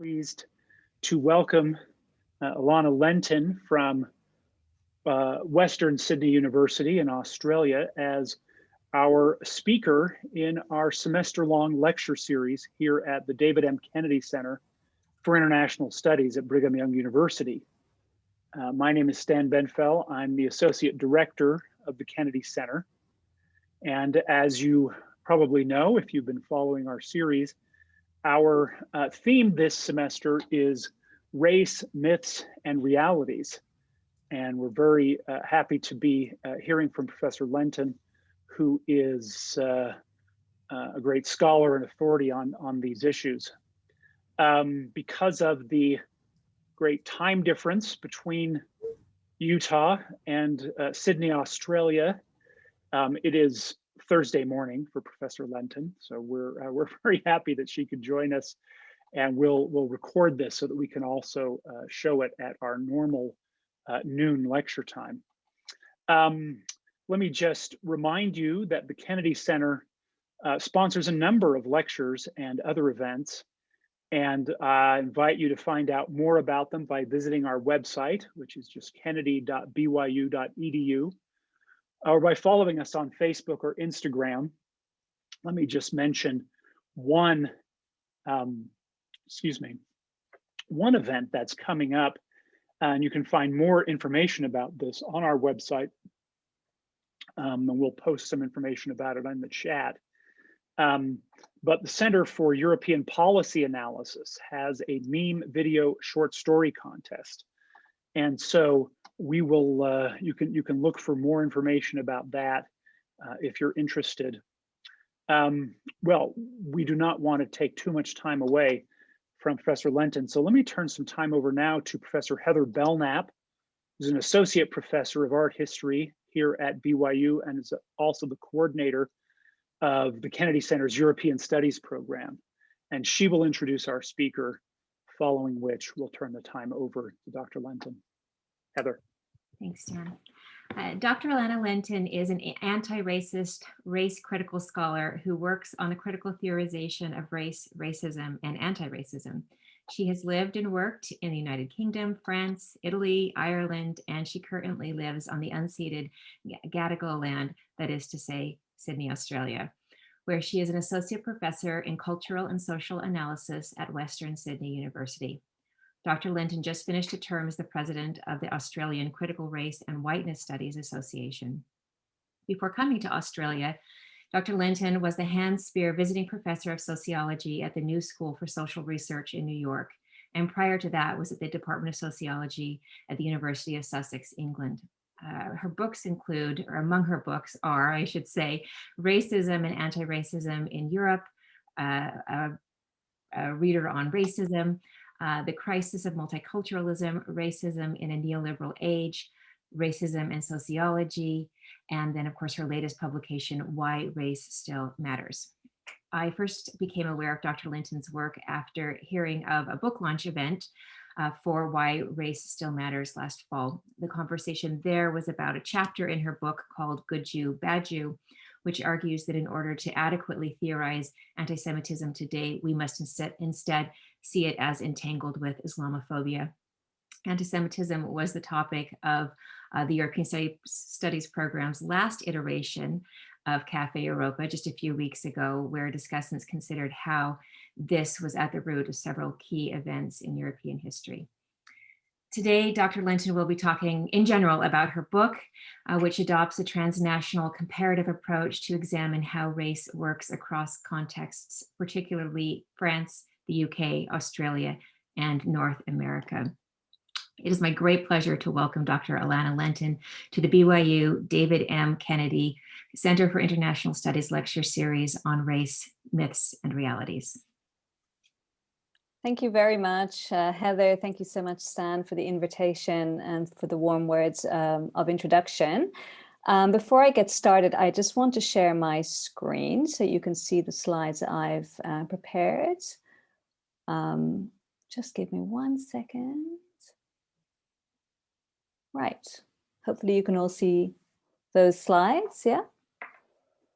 Pleased to welcome Alana Lentin from Western Sydney University in Australia as our speaker in our semester-long lecture series here at the David M. Kennedy Center for International Studies at Brigham Young University. My name is Stan Benfell. I'm the Associate Director of the Kennedy Center. And as you probably know, if you've been following our series, our theme this semester is race, myths, and realities. And we're very happy to be hearing from Professor Lentin, who is a great scholar and authority on these issues. Because of the great time difference between Utah and Sydney, Australia, it is Thursday morning for Professor Lentin, so we're very happy that she could join us, and we'll record this so that we can also show it at our normal noon lecture time. Let me just remind you that the Kennedy Center sponsors a number of lectures and other events, and I invite you to find out more about them by visiting our website, which is just kennedy.byu.edu. or by following us on Facebook or Instagram. Let me just mention one event that's coming up, and you can find more information about this on our website, and we'll post some information about it in the chat. But the Center for European Policy Analysis has a meme video short story contest. And so we will, you can look for more information about that if you're interested. Well, we do not want to take too much time away from Professor Lentin. So let me turn some time over now to Professor Heather Belknap, who's an associate professor of art history here at BYU and is also the coordinator of the Kennedy Center's European Studies program. And she will introduce our speaker, following which we'll turn the time over to Dr. Lentin. Heather. Thanks, Dan. Dr. Alana Lentin is an anti-racist, race-critical scholar who works on the critical theorization of race, racism, and anti-racism. She has lived and worked in the United Kingdom, France, Italy, Ireland, and she currently lives on the unceded Gadigal land, that is to say, Sydney, Australia, where she is an associate professor in cultural and social analysis at Western Sydney University. Dr. Lentin just finished a term as the president of the Australian Critical Race and Whiteness Studies Association. Before coming to Australia, Dr. Lentin was the Hans Speer Visiting Professor of Sociology at the New School for Social Research in New York, and prior to that was at the Department of Sociology at the University of Sussex, England. Her books include, or among her books are, I should say, Racism and Anti-Racism in Europe, a reader on racism, The Crisis of Multiculturalism, Racism in a Neoliberal Age, Racism and Sociology, and then of course her latest publication, Why Race Still Matters. I first became aware of Dr. Lentin's work after hearing of a book launch event for Why Race Still Matters last fall. The conversation there was about a chapter in her book called Good Jew, Bad Jew, which argues that in order to adequately theorize anti-Semitism today, we must instead see it as entangled with Islamophobia. Anti-Semitism was the topic of the European Studies program's last iteration of Cafe Europa just a few weeks ago, where discussants considered how this was at the root of several key events in European history. Today, Dr. Lentin will be talking in general about her book, which adopts a transnational comparative approach to examine how race works across contexts, particularly France, the UK, Australia, and North America. It is my great pleasure to welcome Dr. Alana Lentin to the BYU David M. Kennedy Center for International Studies lecture series on race, myths, and realities. Thank you very much, Heather. Thank you so much, Stan, for the invitation and for the warm words of introduction. Before I get started, I just want to share my screen so you can see the slides I've prepared. Just give me 1 second. Right. Hopefully you can all see those slides, yeah?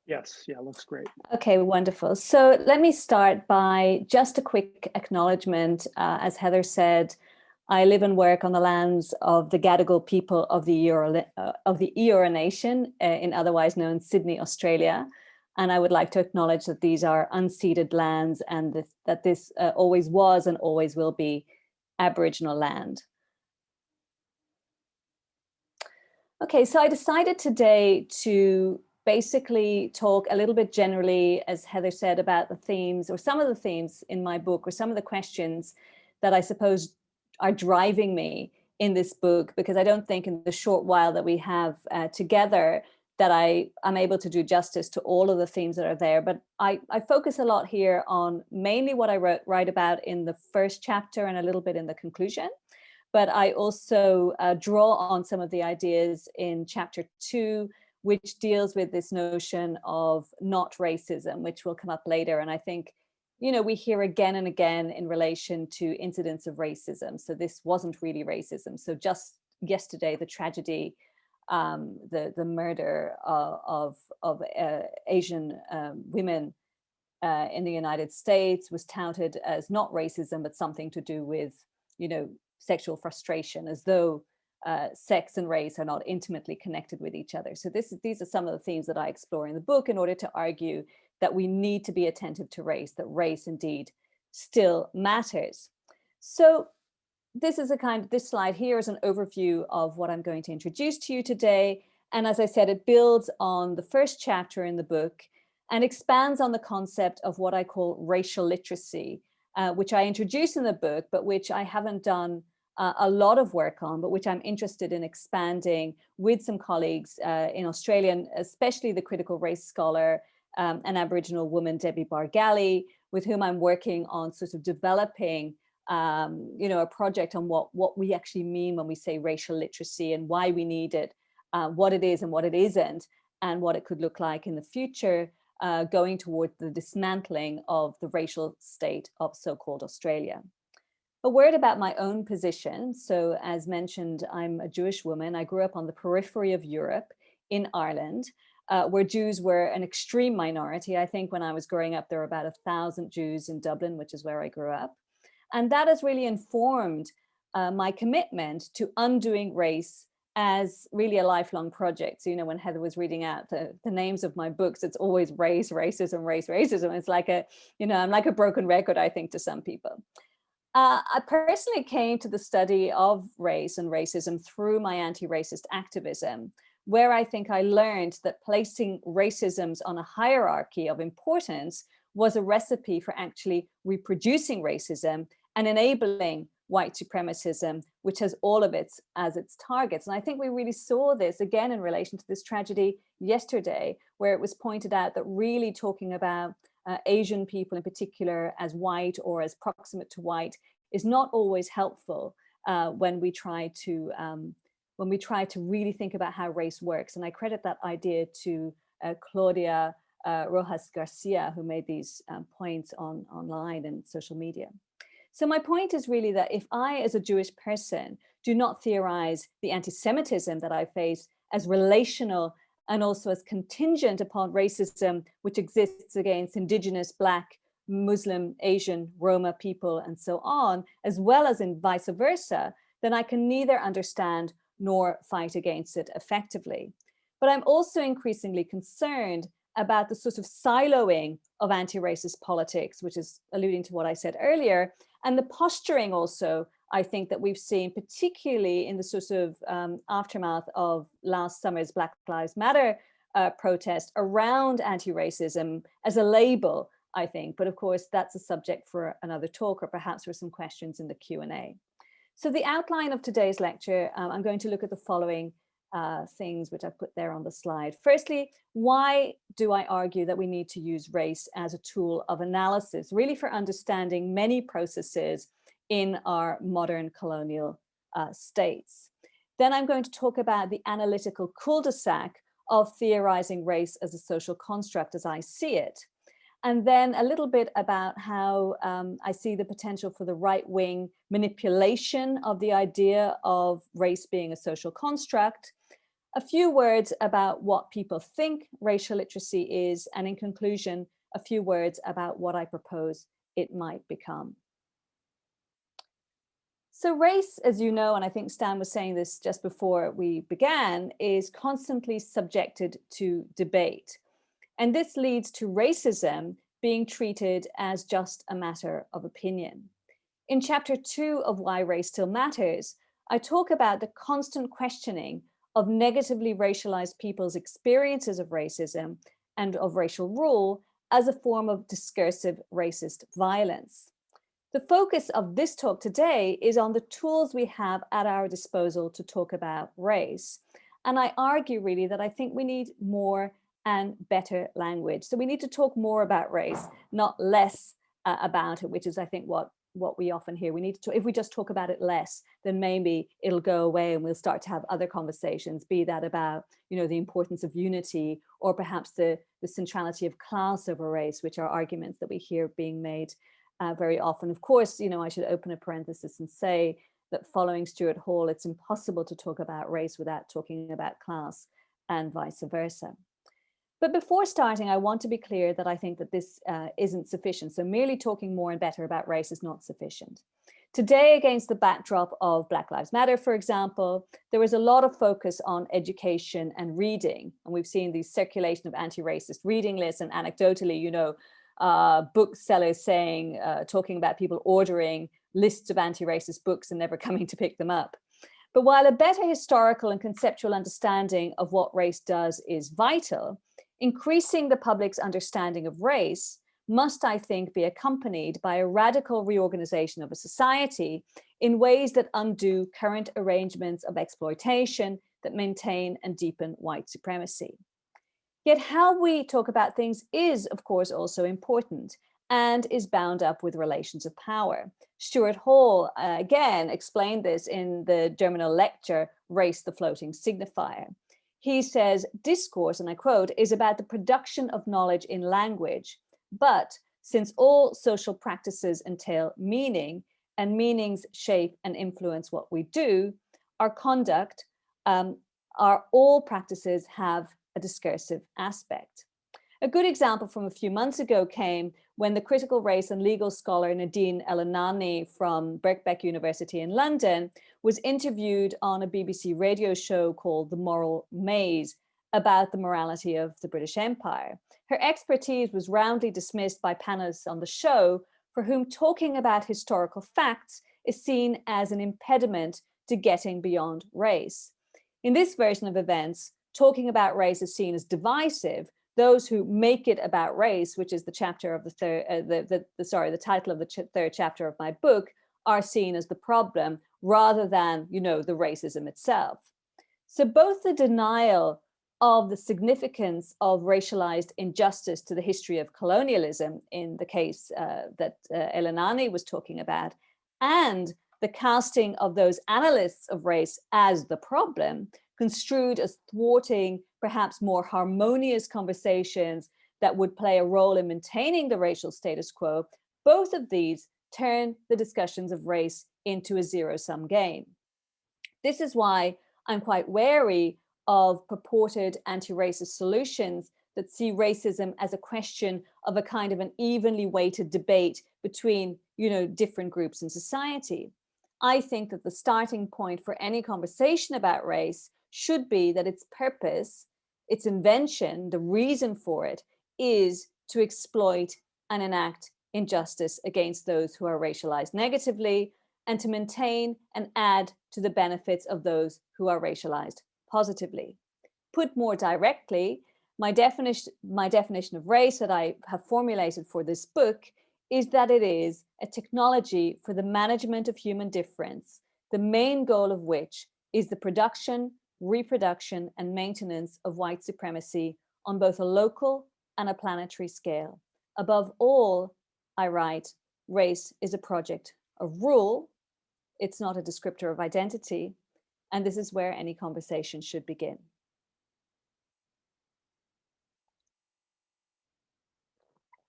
Yes, yeah, looks great. Okay, wonderful. So let me start by just a quick acknowledgement. As Heather said, I live and work on the lands of the Gadigal people of the Eora Nation, in otherwise known Sydney, Australia. And I would like to acknowledge that these are unceded lands and that this always was and always will be Aboriginal land. Okay, so I decided today to basically talk a little bit generally, as Heather said, about the themes or some of the themes in my book, or some of the questions that I suppose are driving me in this book, because I don't think in the short while that we have together that I'm able to do justice to all of the themes that are there. But I focus a lot here on mainly what I write about in the first chapter and a little bit in the conclusion. But I also draw on some of the ideas in chapter 2, which deals with this notion of not racism, which will come up later. And I think, you know, we hear again and again in relation to incidents of racism. So this wasn't really racism. So just yesterday, the tragedy, the murder of Asian women in the United States was touted as not racism, but something to do with, you know, sexual frustration, as though sex and race are not intimately connected with each other. So these are some of the themes that I explore in the book in order to argue that we need to be attentive to race, that race indeed still matters. So this slide here is an overview of what I'm going to introduce to you today. And as I said, it builds on the first chapter in the book and expands on the concept of what I call racial literacy, which I introduce in the book, but which I haven't done a lot of work on, but which I'm interested in expanding with some colleagues in Australia, and especially the critical race scholar, an Aboriginal woman, Debbie Bargali, with whom I'm working on sort of developing you know, a project on what we actually mean when we say racial literacy and why we need it, what it is and what it isn't, and what it could look like in the future, going toward the dismantling of the racial state of so-called Australia. A word about my own position. So as mentioned, I'm a Jewish woman. I grew up on the periphery of Europe in Ireland, where Jews were an extreme minority. I think when I was growing up, there were about 1,000 Jews in Dublin, which is where I grew up. And that has really informed my commitment to undoing race as really a lifelong project. So, you know, when Heather was reading out the names of my books, it's always race, racism, race, racism. It's like you know, I'm like a broken record, I think, to some people. I personally came to the study of race and racism through my anti-racist activism, where I think I learned that placing racisms on a hierarchy of importance was a recipe for actually reproducing racism and enabling white supremacism, which has all of its as its targets. And I think we really saw this again in relation to this tragedy yesterday, where it was pointed out that really talking about Asian people in particular as white or as proximate to white is not always helpful when we try to really think about how race works. And I credit that idea to Claudia Rojas Garcia, who made these points online and social media. So my point is really that if I, as a Jewish person, do not theorize the anti-Semitism that I face as relational and also as contingent upon racism, which exists against Indigenous, Black, Muslim, Asian, Roma people, and so on, as well as in vice versa, then I can neither understand nor fight against it effectively. But I'm also increasingly concerned about the sort of siloing of anti-racist politics, which is alluding to what I said earlier, and the posturing also, I think, that we've seen, particularly in the sort of aftermath of last summer's Black Lives Matter protest around anti-racism as a label, I think. But of course, that's a subject for another talk, or perhaps for some questions in the Q&A. So the outline of today's lecture, I'm going to look at the following things which I've put there on the slide. Firstly, why do I argue that we need to use race as a tool of analysis, really for understanding many processes in our modern colonial states? Then I'm going to talk about the analytical cul-de-sac of theorizing race as a social construct as I see it. And then a little bit about how I see the potential for the right-wing manipulation of the idea of race being a social construct. A few words about what people think racial literacy is, and in conclusion, a few words about what I propose it might become. So race, as you know, and I think Stan was saying this just before we began, is constantly subjected to debate. And this leads to racism being treated as just a matter of opinion. In chapter 2 of Why Race Still Matters, I talk about the constant questioning of negatively racialized people's experiences of racism and of racial rule as a form of discursive racist violence. The focus of this talk today is on the tools we have at our disposal to talk about race. And I argue really that I think we need more and better language. So we need to talk more about race, not less about it, which is, I think, what we often hear. We need to, if we just talk about it less, then maybe it'll go away and we'll start to have other conversations, be that about, you know, the importance of unity, or perhaps the centrality of class over race, which are arguments that we hear being made very often. Of course, you know, I should open a parenthesis and say that following Stuart Hall, it's impossible to talk about race without talking about class, and vice versa. But before starting, I want to be clear that I think that this isn't sufficient. So merely talking more and better about race is not sufficient. Today, against the backdrop of Black Lives Matter, for example, there is a lot of focus on education and reading. And we've seen the circulation of anti-racist reading lists, and anecdotally, you know, booksellers saying, talking about people ordering lists of anti-racist books and never coming to pick them up. But while a better historical and conceptual understanding of what race does is vital, increasing the public's understanding of race must, I think, be accompanied by a radical reorganization of a society in ways that undo current arrangements of exploitation that maintain and deepen white supremacy. Yet how we talk about things is, of course, also important and is bound up with relations of power. Stuart Hall, again, explained this in the germinal lecture, Race the Floating Signifier. He says, discourse, and I quote, is about the production of knowledge in language. But since all social practices entail meaning, and meanings shape and influence what we do, our conduct, all practices have a discursive aspect. A good example from a few months ago came when the critical race and legal scholar Nadine El-Anani from Birkbeck University in London was interviewed on a BBC radio show called The Moral Maze about the morality of the British Empire. Her expertise was roundly dismissed by panelists on the show, for whom talking about historical facts is seen as an impediment to getting beyond race. In this version of events, talking about race is seen as divisive. Those who make it about race, which is the chapter of the title of the third chapter of my book, are seen as the problem rather than, you know, the racism itself. So both the denial of the significance of racialized injustice to the history of colonialism in the case that El-Anani was talking about, and the casting of those analysts of race as the problem, construed as thwarting perhaps more harmonious conversations that would play a role in maintaining the racial status quo, both of these turn the discussions of race into a zero-sum game. This is why I'm quite wary of purported anti-racist solutions that see racism as a question of a kind of an evenly weighted debate between, you know, different groups in society. I think that the starting point for any conversation about race should be that its purpose, its invention, the reason for it is to exploit and enact injustice against those who are racialized negatively, and to maintain and add to the benefits of those who are racialized positively. Put more directly, my definition of race that I have formulated for this book is that it is a technology for the management of human difference, the main goal of which is the production, reproduction, and maintenance of white supremacy on both a local and a planetary scale. Above all, I write, race is a project of rule. It's not a descriptor of identity. And this is where any conversation should begin.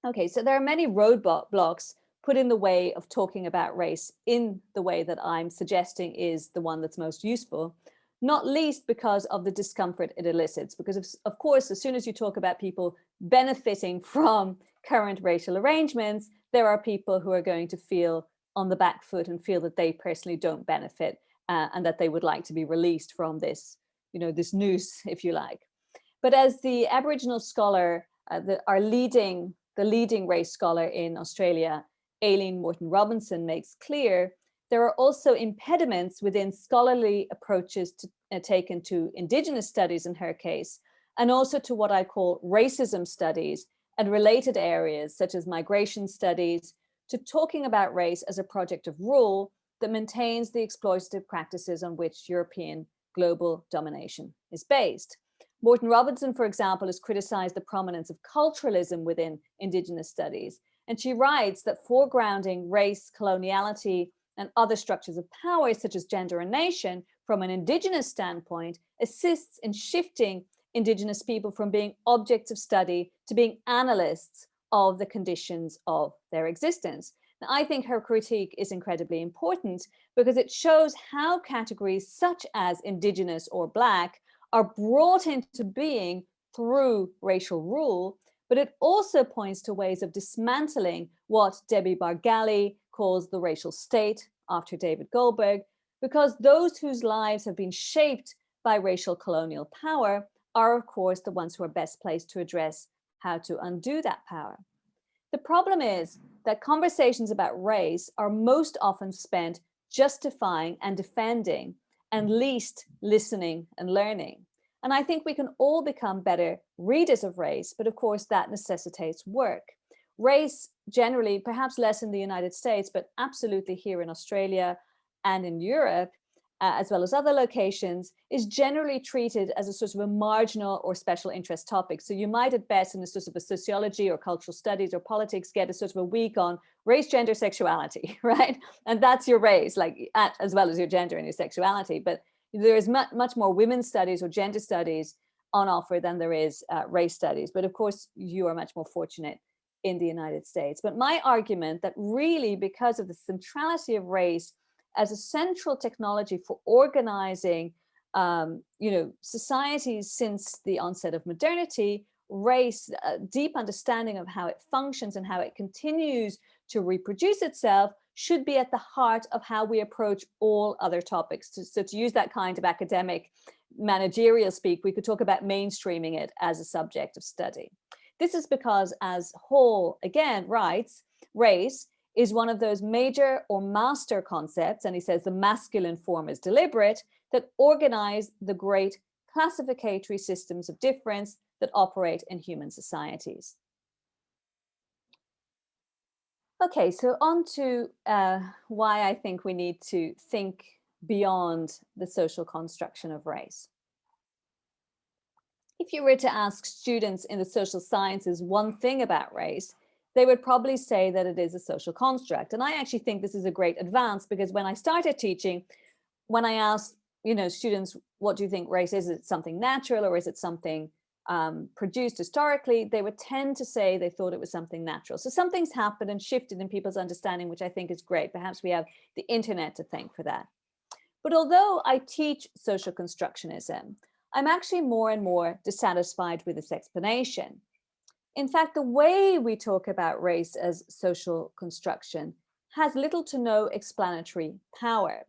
Okay, so there are many roadblocks put in the way of talking about race in the way that I'm suggesting is the one that's most useful. not least because of the discomfort it elicits. Because of course, as soon as you talk about people benefiting from current racial arrangements, there are people who are going to feel on the back foot and feel that they personally don't benefit, and that they would like to be released from this, this noose, if you like. But as the Aboriginal scholar, the leading race scholar in Australia, Aileen Morton-Robinson, makes clear, there are also impediments within scholarly approaches taken to Indigenous studies in her case, and also to what I call racism studies and related areas such as migration studies, to talking about race as a project of rule that maintains the exploitative practices on which European global domination is based. Morton-Robinson, for example, has criticized the prominence of culturalism within Indigenous studies. And she writes that foregrounding race, coloniality, and other structures of power, such as gender and nation, from an Indigenous standpoint, assists in shifting Indigenous people from being objects of study to being analysts of the conditions of their existence. Now, I think her critique is incredibly important because it shows how categories such as Indigenous or Black are brought into being through racial rule, but it also points to ways of dismantling what Debbie Bargali calls the racial state, after David Goldberg, because those whose lives have been shaped by racial colonial power are, of course, the ones who are best placed to address how to undo that power. The problem is that conversations about race are most often spent justifying and defending, and least listening and learning. And I think we can all become better readers of race, but of course that necessitates work. Race generally, perhaps less in the United States, but absolutely here in Australia and in Europe, as well as other locations, is generally treated as a sort of a marginal or special interest topic. So you might at best in a sort of a sociology or cultural studies or politics get a sort of a week on race, gender, sexuality, right? And that's your race, like as well as your gender and your sexuality. But there is much more women's studies or gender studies on offer than there is race studies. But of course, you are much more fortunate in the United States. But my argument that really, because of the centrality of race as a central technology for organizing, societies since the onset of modernity, race, a deep understanding of how it functions and how it continues to reproduce itself, should be at the heart of how we approach all other topics. So to use that kind of academic managerial speak, we could talk about mainstreaming it as a subject of study. This is because, as Hall again writes, race is one of those major or master concepts, and he says the masculine form is deliberate, that organize the great classificatory systems of difference that operate in human societies. Okay, so on to why I think we need to think beyond the social construction of race. If you were to ask students in the social sciences one thing about race, they would probably say that it is a social construct. And I actually think this is a great advance, because when I started teaching, when I asked, students, what do you think race is? Is it something natural or is it something produced historically? They would tend to say they thought it was something natural. So something's happened and shifted in people's understanding, which I think is great. Perhaps we have the internet to thank for that. But although I teach social constructionism, I'm actually more and more dissatisfied with this explanation. In fact, the way we talk about race as social construction has little to no explanatory power.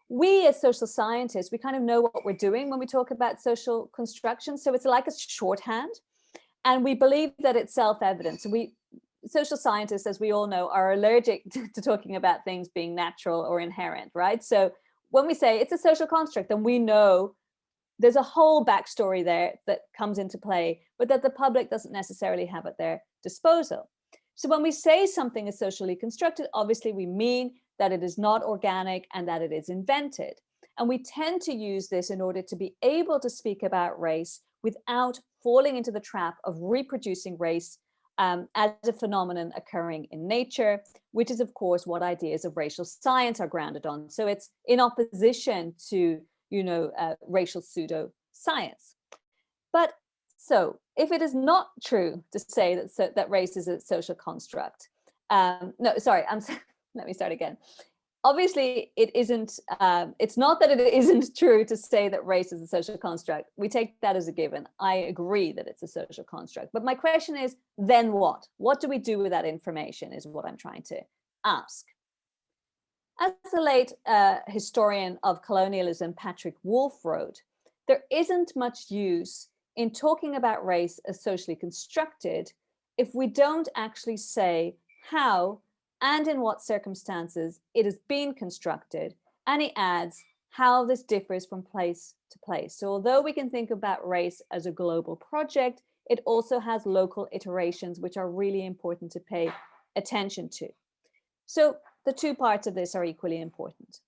We as social scientists, we kind of know what we're doing when we talk about social construction. So it's like a shorthand, and we believe that it's self-evident. So social scientists, as we all know, are allergic to talking about things being natural or inherent, right? So when we say it's a social construct, then we know there's a whole backstory there that comes into play, but that the public doesn't necessarily have at their disposal. So when we say something is socially constructed, obviously we mean that it is not organic and that it is invented. And we tend to use this in order to be able to speak about race without falling into the trap of reproducing race as a phenomenon occurring in nature, which is, of course, what ideas of racial science are grounded on. So it's in opposition to racial pseudoscience. But so if it is not true to say that race is a social construct, let me start again. obviously it isn't, it's not that it isn't true to say that race is a social construct. We take that as a given. I agree that it's a social construct. But my question is, then what? What do we do with that information is what I'm trying to ask. As the late historian of colonialism, Patrick Wolfe, wrote, there isn't much use in talking about race as socially constructed if we don't actually say how and in what circumstances it has been constructed. And he adds how this differs from place to place. So although we can think about race as a global project, it also has local iterations, which are really important to pay attention to. So the two parts of this are equally important.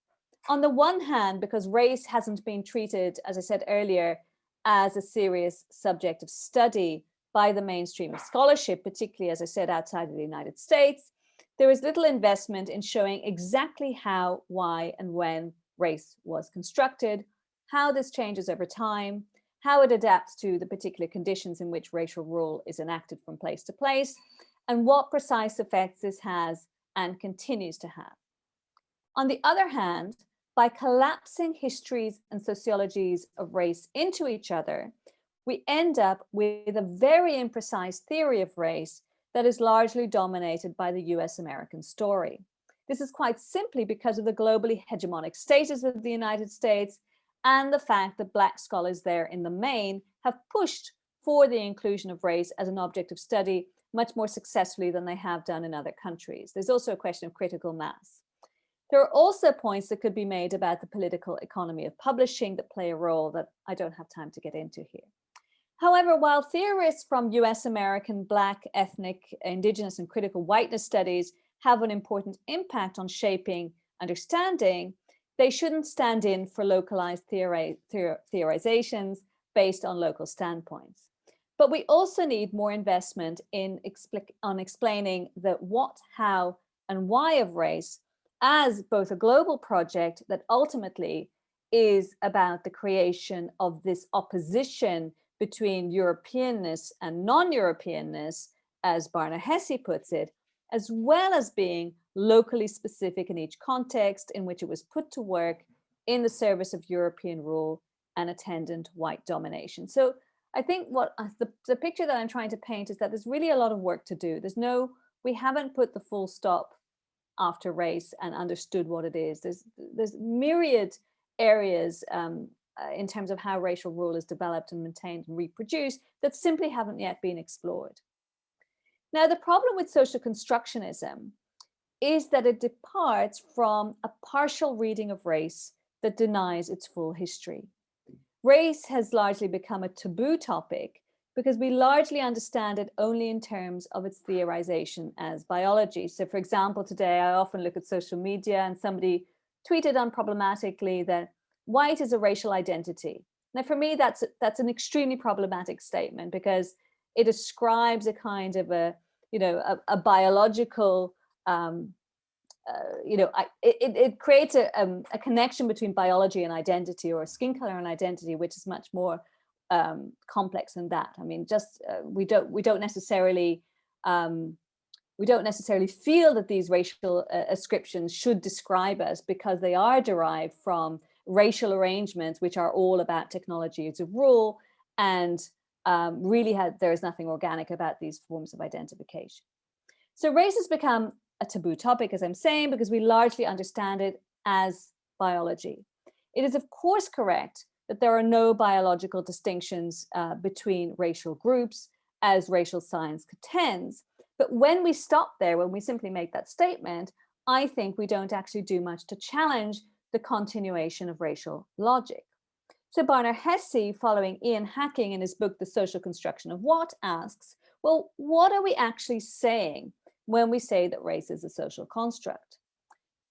On the one hand, because race hasn't been treated, as I said earlier, as a serious subject of study by the mainstream of scholarship, particularly, as I said, outside of the United States, there is little investment in showing exactly how, why, and when race was constructed, how this changes over time, how it adapts to the particular conditions in which racial rule is enacted from place to place, and what precise effects this has and continues to have. On the other hand, by collapsing histories and sociologies of race into each other, we end up with a very imprecise theory of race that is largely dominated by the US-American story. This is quite simply because of the globally hegemonic status of the United States and the fact that Black scholars there in the main have pushed for the inclusion of race as an object of study much more successfully than they have done in other countries. There's also a question of critical mass. There are also points that could be made about the political economy of publishing that play a role that I don't have time to get into here. However, while theorists from US American, Black, ethnic, Indigenous, and critical whiteness studies have an important impact on shaping understanding, they shouldn't stand in for localized theorizations based on local standpoints. But we also need more investment on explaining the what, how, and why of race as both a global project that ultimately is about the creation of this opposition between Europeanness and non-Europeanness, as Barnard-Hesse puts it, as well as being locally specific in each context in which it was put to work in the service of European rule and attendant white domination. So I think what the picture that I'm trying to paint is that there's really a lot of work to do. We haven't put the full stop after race and understood what it is. There's myriad areas in terms of how racial rule is developed and maintained and reproduced that simply haven't yet been explored. Now, the problem with social constructionism is that it departs from a partial reading of race that denies its full history. Race has largely become a taboo topic because we largely understand it only in terms of its theorization as biology. So for example, today I often look at social media and somebody tweeted unproblematically that white is a racial identity. Now for me, that's an extremely problematic statement because it ascribes a kind of a biological, it creates a connection between biology and identity, or skin color and identity, which is much more complex than that. I mean, just we don't necessarily feel that these racial ascriptions should describe us because they are derived from racial arrangements, which are all about technology as a rule, and there is nothing organic about these forms of identification. So race has become a taboo topic, as I'm saying, because we largely understand it as biology. It is, of course, correct that there are no biological distinctions between racial groups, as racial science contends. But when we stop there, when we simply make that statement, I think we don't actually do much to challenge the continuation of racial logic. So Barnard-Hesse, following Ian Hacking in his book, The Social Construction of What, asks, well, what are we actually saying when we say that race is a social construct?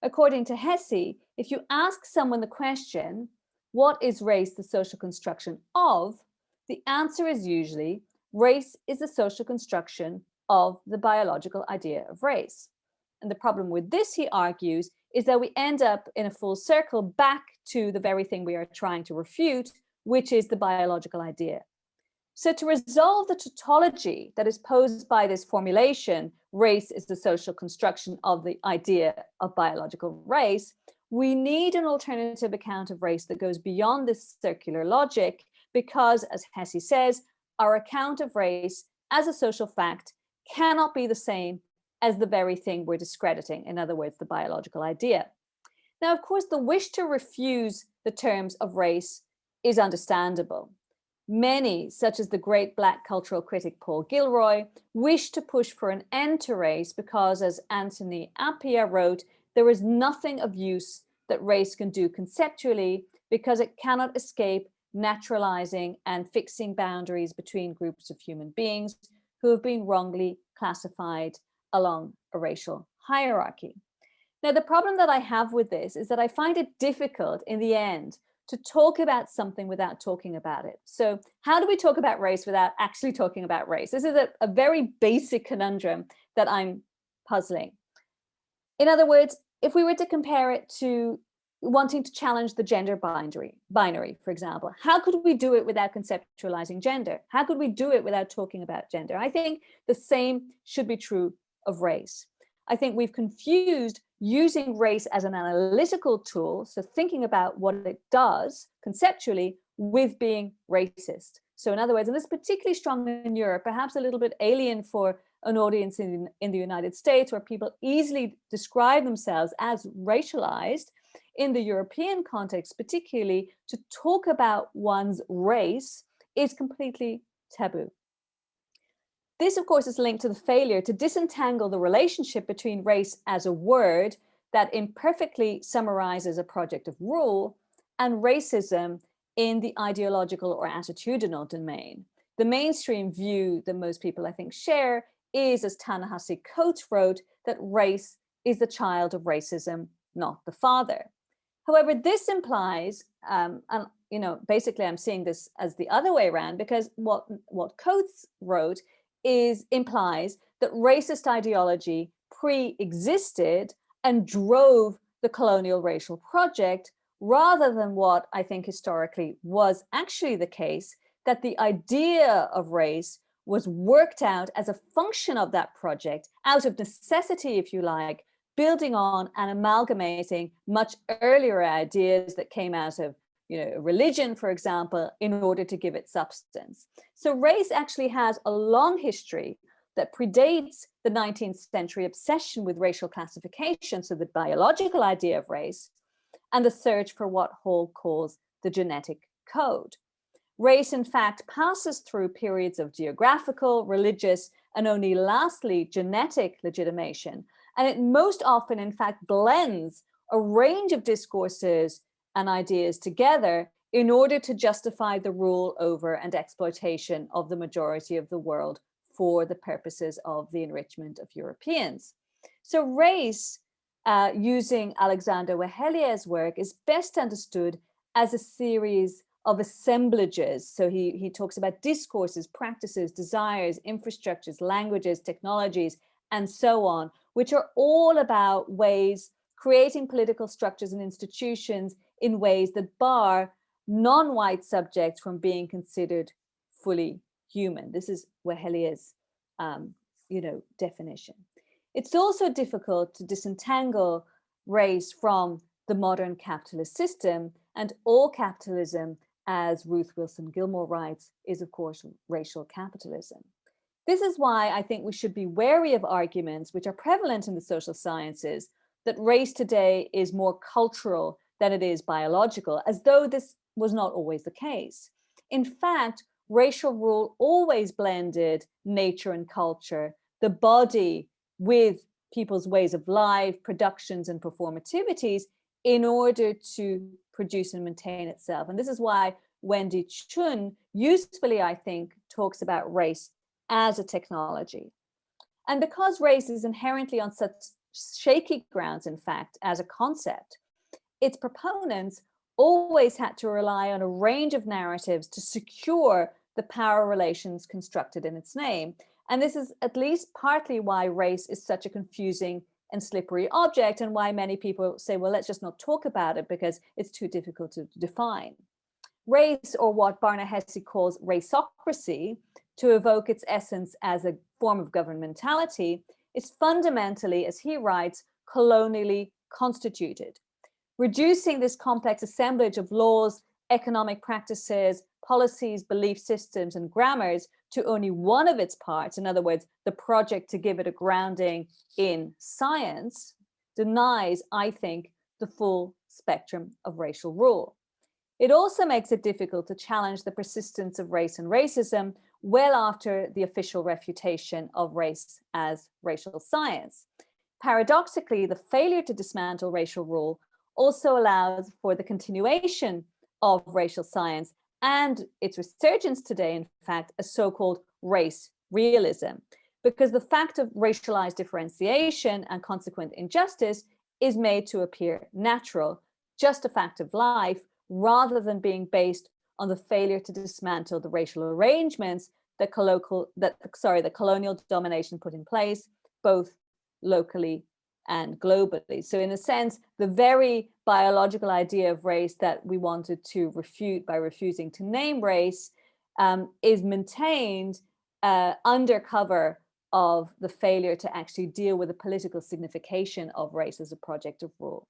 According to Hesse, if you ask someone the question, what is race the social construction of? The answer is usually, race is a social construction of the biological idea of race. And the problem with this, he argues, is that we end up in a full circle back to the very thing we are trying to refute, which is the biological idea. So to resolve the tautology that is posed by this formulation, race is the social construction of the idea of biological race, we need an alternative account of race that goes beyond this circular logic because, as Hesse says, our account of race as a social fact cannot be the same as the very thing we're discrediting, in other words, the biological idea. Now, of course, the wish to refuse the terms of race is understandable. Many, such as the great Black cultural critic Paul Gilroy, wish to push for an end to race because, as Anthony Appiah wrote, there is nothing of use that race can do conceptually because it cannot escape naturalizing and fixing boundaries between groups of human beings who have been wrongly classified along a racial hierarchy. Now, the problem that I have with this is that I find it difficult in the end to talk about something without talking about it. So how do we talk about race without actually talking about race? This is a very basic conundrum that I'm puzzling. In other words, if we were to compare it to wanting to challenge the gender binary, for example, how could we do it without conceptualizing gender? How could we do it without talking about gender? I think the same should be true of race. I think we've confused using race as an analytical tool, so thinking about what it does conceptually, with being racist. So in other words, and this is particularly strong in Europe, perhaps a little bit alien for an audience in the United States, where people easily describe themselves as racialized. In the European context, particularly, to talk about one's race is completely taboo. This, of course, is linked to the failure to disentangle the relationship between race as a word that imperfectly summarizes a project of rule and racism in the ideological or attitudinal domain. The mainstream view that most people, I think, share is, as Ta-Nehisi Coates wrote, that race is the child of racism, not the father. However, this implies, and basically I'm seeing this as the other way around, because what Coates wrote implies that racist ideology pre-existed and drove the colonial racial project, rather than what I think historically was actually the case, that the idea of race was worked out as a function of that project, out of necessity, if you like, building on and amalgamating much earlier ideas that came out of religion, for example, in order to give it substance. So race actually has a long history that predates the 19th century obsession with racial classification, so the biological idea of race, and the search for what Hall calls the genetic code. Race, in fact, passes through periods of geographical, religious, and only lastly, genetic legitimation. And it most often, in fact, blends a range of discourses and ideas together in order to justify the rule over and exploitation of the majority of the world for the purposes of the enrichment of Europeans. So race, using Alexander Wehelia's work, is best understood as a series of assemblages. So he talks about discourses, practices, desires, infrastructures, languages, technologies, and so on, which are all about ways, creating political structures and institutions in ways that bar non-white subjects from being considered fully human. This is Wehelia's, definition. It's also difficult to disentangle race from the modern capitalist system, and all capitalism, as Ruth Wilson Gilmore writes, is of course racial capitalism. This is why I think we should be wary of arguments which are prevalent in the social sciences that race today is more cultural than it is biological, as though this was not always the case. In fact, racial rule always blended nature and culture, the body with people's ways of life, productions and performativities in order to produce and maintain itself. And this is why Wendy Chun usefully, I think, talks about race as a technology. And because race is inherently on such shaky grounds, in fact, as a concept, its proponents always had to rely on a range of narratives to secure the power relations constructed in its name. And this is at least partly why race is such a confusing and slippery object, and why many people say, well, let's just not talk about it because it's too difficult to define. race, or what Barnett-Hesse calls raceocracy, to evoke its essence as a form of governmentality, is fundamentally, as he writes, colonially constituted. Reducing this complex assemblage of laws, economic practices, policies, belief systems, and grammars to only one of its parts, in other words, the project to give it a grounding in science, denies, I think, the full spectrum of racial rule. It also makes it difficult to challenge the persistence of race and racism well after the official refutation of race as racial science. Paradoxically, the failure to dismantle racial rule also allows for the continuation of racial science and its resurgence today, in fact, a so-called race realism, because the fact of racialized differentiation and consequent injustice is made to appear natural, just a fact of life, rather than being based on the failure to dismantle the racial arrangements that colonial domination put in place, both locally and globally. So in a sense, the very biological idea of race that we wanted to refute by refusing to name race is maintained under cover of the failure to actually deal with the political signification of race as a project of rule.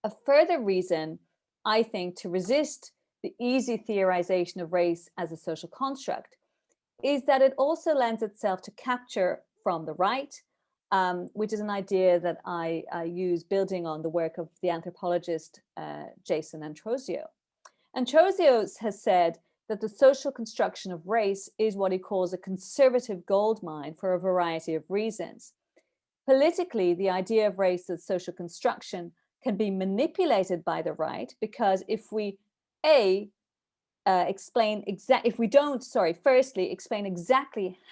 A further reason, I think, to resist the easy theorization of race as a social construct is that it also lends itself to capture from the right, which is an idea that I use building on the work of the anthropologist Jason Antrosio. Antrosio has said that the social construction of race is what he calls a conservative goldmine for a variety of reasons. Politically, the idea of race as social construction can be manipulated by the right, because if we explain exactly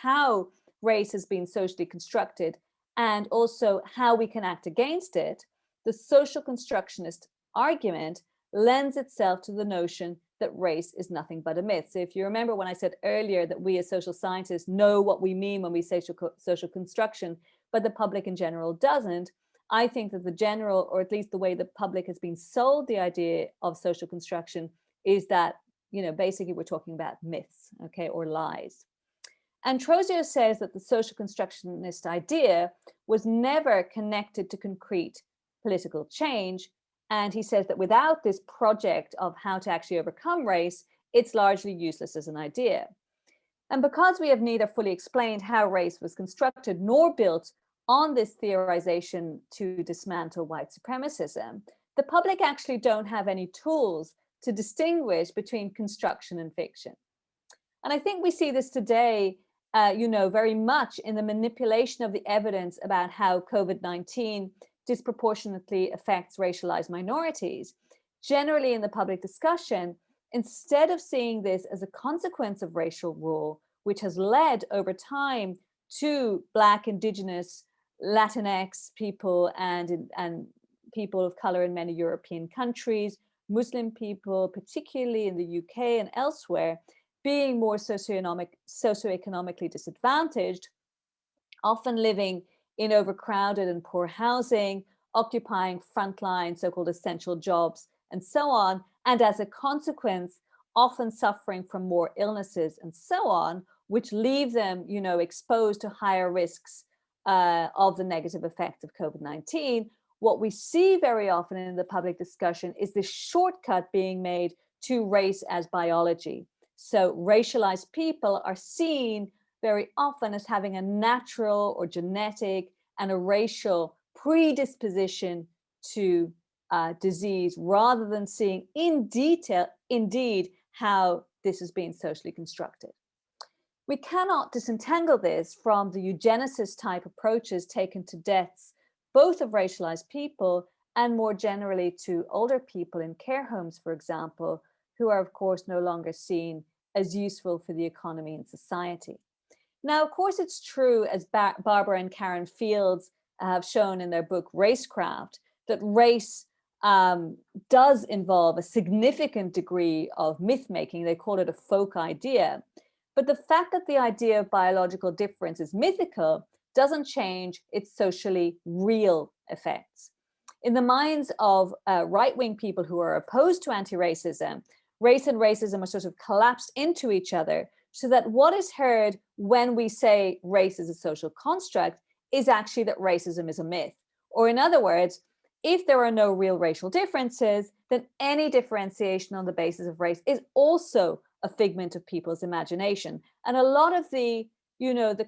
how race has been socially constructed and also how we can act against it, the social constructionist argument lends itself to the notion that race is nothing but a myth. So if you remember when I said earlier that we as social scientists know what we mean when we say social construction, but the public in general doesn't, I think that the general, or at least the way the public has been sold the idea of social construction, is that, basically we're talking about myths, okay, or lies. Antrosio says that the social constructionist idea was never connected to concrete political change. And he says that without this project of how to actually overcome race, it's largely useless as an idea. And because we have neither fully explained how race was constructed nor built on this theorization to dismantle white supremacism, the public actually don't have any tools to distinguish between construction and fiction. And I think we see this today, very much in the manipulation of the evidence about how COVID-19 disproportionately affects racialized minorities. Generally in the public discussion, instead of seeing this as a consequence of racial rule, which has led over time to Black, Indigenous, Latinx people and people of color in many European countries, Muslim people, particularly in the UK and elsewhere, being more socioeconomically disadvantaged, often living in overcrowded and poor housing, occupying frontline so-called essential jobs, and so on, and as a consequence, often suffering from more illnesses and so on, which leave them, exposed to higher risks of the negative effects of COVID-19. What we see very often in the public discussion is this shortcut being made to race as biology. So racialized people are seen very often as having a natural or genetic and a racial predisposition to disease, rather than seeing in detail, indeed, how this is being socially constructed. We cannot disentangle this from the eugenicist type approaches taken to deaths, both of racialized people and more generally to older people in care homes, for example, who are of course no longer seen as useful for the economy and society. Now, of course, it's true, as Barbara and Karen Fields have shown in their book Racecraft, that race does involve a significant degree of myth making. They call it a folk idea. But the fact that the idea of biological difference is mythical doesn't change its socially real effects. in the minds of right-wing people who are opposed to anti-racism, race and racism are sort of collapsed into each other, so that what is heard when we say race is a social construct is actually that racism is a myth. Or in other words, if there are no real racial differences, then any differentiation on the basis of race is also a figment of people's imagination. And a lot of the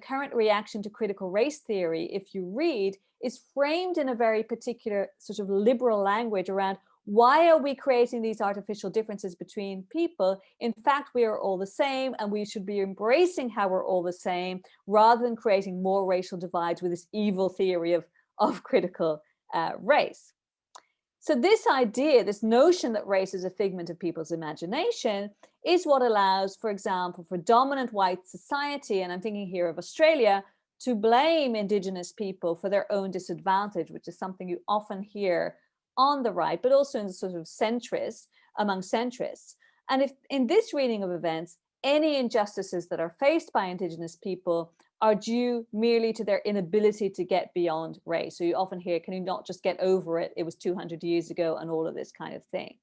current reaction to critical race theory, if you read, is framed in a very particular sort of liberal language around why are we creating these artificial differences between people? In fact, we are all the same, and we should be embracing how we're all the same rather than creating more racial divides with this evil theory of critical race. So this idea, this notion that race is a figment of people's imagination is what allows, for example, for dominant white society, and I'm thinking here of Australia, to blame Indigenous people for their own disadvantage, which is something you often hear on the right, but also in the sort of among centrists. And if in this reading of events, any injustices that are faced by Indigenous people are due merely to their inability to get beyond race. So you often hear, can you not just get over it? It was 200 years ago, and all of this kind of thing.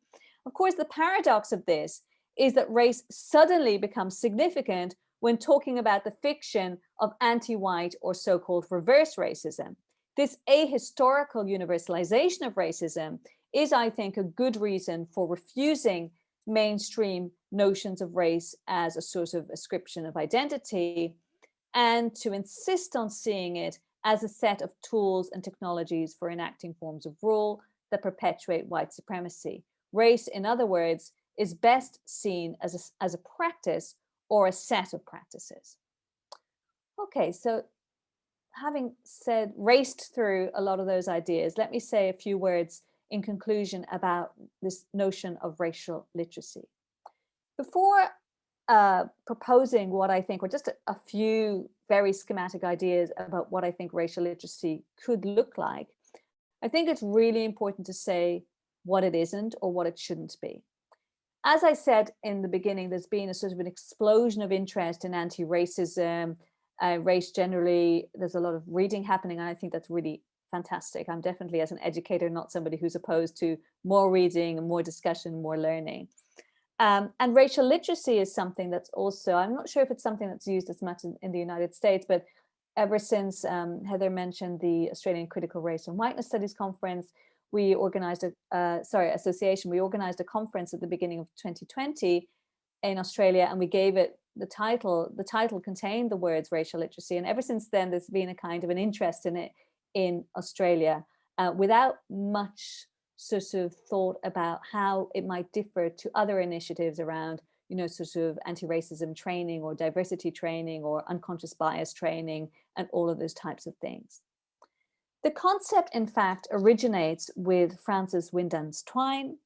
Of course, the paradox of this is that race suddenly becomes significant when talking about the fiction of anti-white or so-called reverse racism. This ahistorical universalization of racism is, I think, a good reason for refusing mainstream notions of race as a sort of ascription of identity, and to insist on seeing it as a set of tools and technologies for enacting forms of rule that perpetuate white supremacy. Race, in other words, is best seen as a practice or a set of practices. Okay, so having raced through a lot of those ideas, let me say a few words in conclusion about this notion of racial literacy. Before proposing what I think, or just a few very schematic ideas about what I think racial literacy could look like, I think it's really important to say what it isn't or what it shouldn't be. As I said in the beginning, there's been a sort of an explosion of interest in anti-racism, race generally. There's a lot of reading happening, and I think that's really fantastic. I'm definitely, as an educator, not somebody who's opposed to more reading and more discussion, more learning. And racial literacy is something that's also, I'm not sure if it's something that's used as much in the United States, but ever since Heather mentioned the Australian Critical Race and Whiteness Studies Conference, we organized association, we organized a conference at the beginning of 2020 in Australia, and we gave it the title contained the words racial literacy. And ever since then, there's been a kind of an interest in it in Australia without much sort of thought about how it might differ to other initiatives around, sort of anti-racism training or diversity training or unconscious bias training and all of those types of things. The concept, in fact, originates with Frances Winans Twine,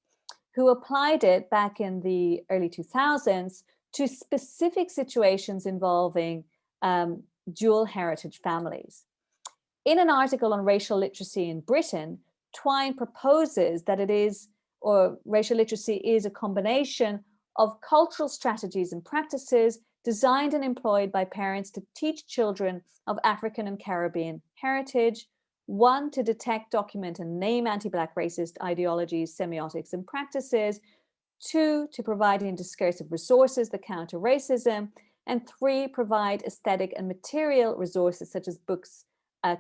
who applied it back in the early 2000s to specific situations involving dual heritage families. In an article on racial literacy in Britain, Twine proposes that racial literacy is a combination of cultural strategies and practices designed and employed by parents to teach children of African and Caribbean heritage. 1, to detect, document, and name anti-Black racist ideologies, semiotics, and practices. 2, to providing discursive resources that counter racism. And 3, provide aesthetic and material resources such as books,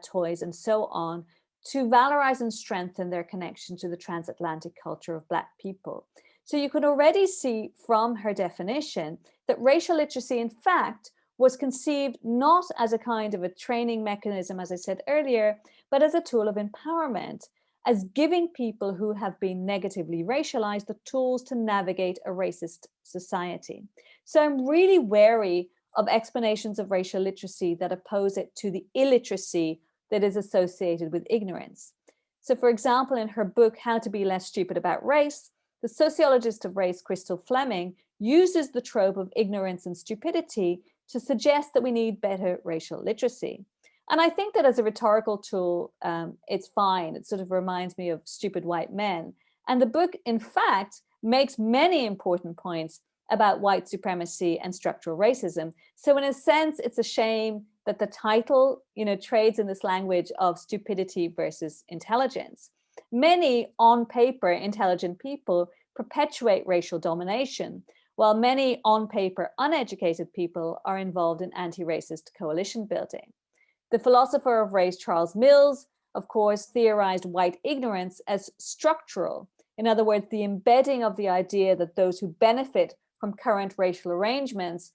toys, and so on, to valorize and strengthen their connection to the transatlantic culture of Black people. So you can already see from her definition that racial literacy, in fact, was conceived not as a kind of a training mechanism, as I said earlier, but as a tool of empowerment, as giving people who have been negatively racialized the tools to navigate a racist society. So I'm really wary of explanations of racial literacy that oppose it to the illiteracy that is associated with ignorance. So for example, in her book, How to Be Less Stupid About Race, the sociologist of race, Crystal Fleming, uses the trope of ignorance and stupidity to suggest that we need better racial literacy. And I think that as a rhetorical tool, it's fine. It sort of reminds me of stupid white men. And the book, in fact, makes many important points about white supremacy and structural racism. So in a sense, it's a shame that the title, trades in this language of stupidity versus intelligence. Many on paper intelligent people perpetuate racial domination, while many on paper uneducated people are involved in anti-racist coalition building. The philosopher of race, Charles Mills, of course, theorized white ignorance as structural. In other words, the embedding of the idea that those who benefit from current racial arrangements